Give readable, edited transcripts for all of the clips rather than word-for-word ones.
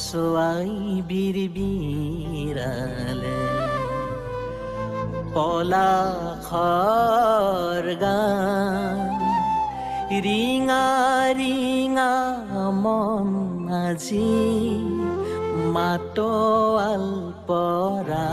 কচুৱাই বিৰবিৰালে পলাশৰ গান ৰিঙা ৰিঙা মন আজি মাতোৱাল পৰা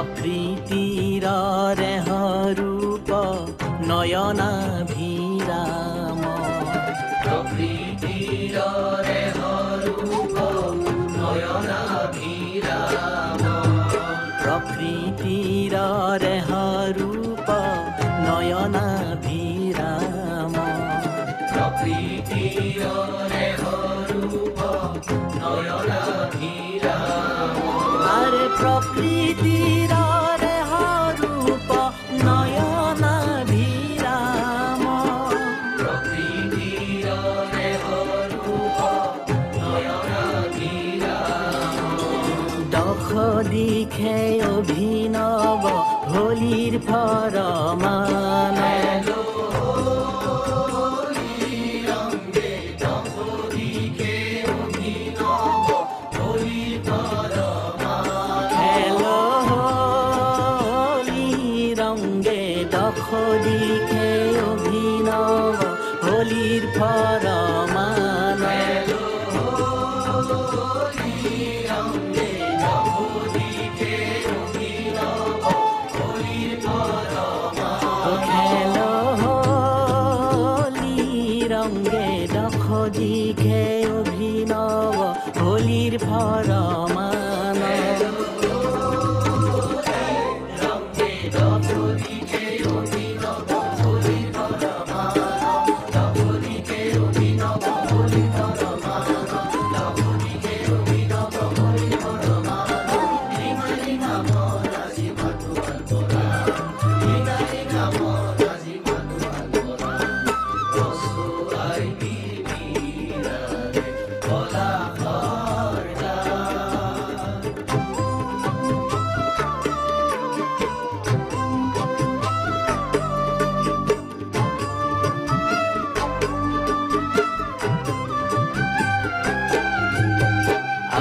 প্রকৃতির রেহ রূপ নয়না ভিরাম প্রকৃতির রেহ রূপ নয়না ভিরাম প্রকৃতির রেহ রূপ নয়না ভিরাম প্রকৃতির রেহ রূপ নয়না ভিরাম আরে প্রকৃতির রেহ রূপ নয়না ভিরাম প্রকৃতির রেহ রূপ নয়না ভিরাম দখ দিখে অভিনব হোলির ফরমান দিখে অভিনব হোলির ফরমান খেলো হোলি রঙ্গে দখ দিখে অভিনব হোলির ফরমান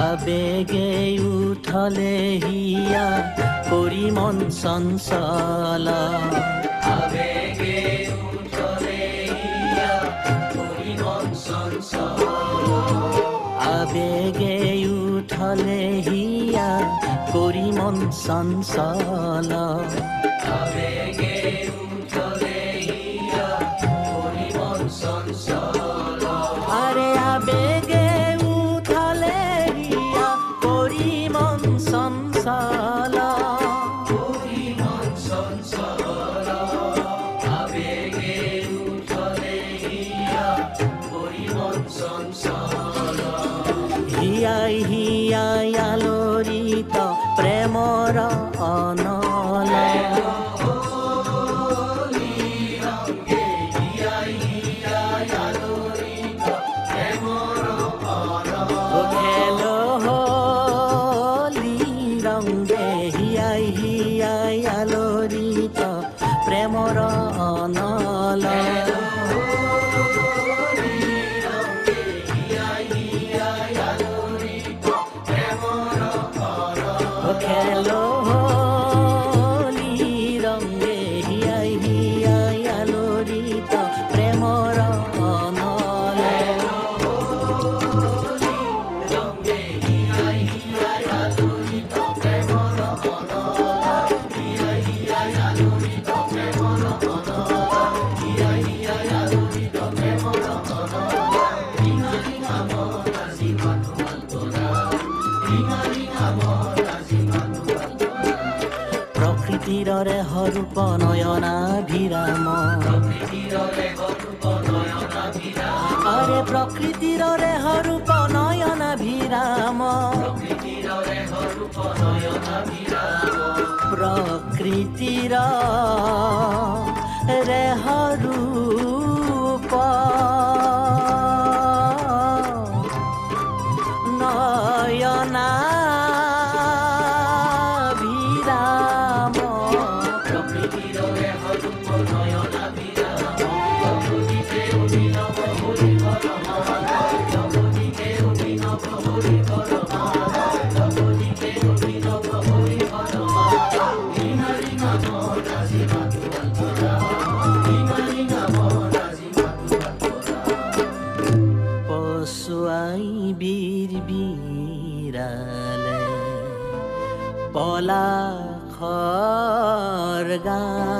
আবেগে উঠলে হিয়া করি মন চঞ্চল আবেগে উঠলে হিয়া করি মন চঞ্চল আবেগে উঠলে হিয়া করি মন চঞ্চল আবেগে উঠলে হিয়া করি মন চঞ্চল আরে আবেগে চঞ্চল আবেগে উঠলে হিয়া করি মন চঞ্চল হিয়াই হিয়াই আলোড়িত প্রেমর অনল হিয়াই হিয়াই আলোড়িত প্রেমর অনল হিয়াই হিয়াই আলোড়িত হরূপ নয়নাভিরাম আরে প্রকৃতির হরূপ নয়নাভিরাম প্রকৃতির হরূপ নয়নাভিরাম প্রকৃতির হরূপ নয়নাভিরাম জগদিতে অভিনব হরি হর মহালয় জগদিতে অভিনব হরি হর মহালয় জগদিতে অভিনব হরি হর মহালয় হরি নাম রাজি মাতু অন্তরা হরি নাম রাজি মাতু অন্তরা পশুয়াই বীর বিরালে পলা খর গা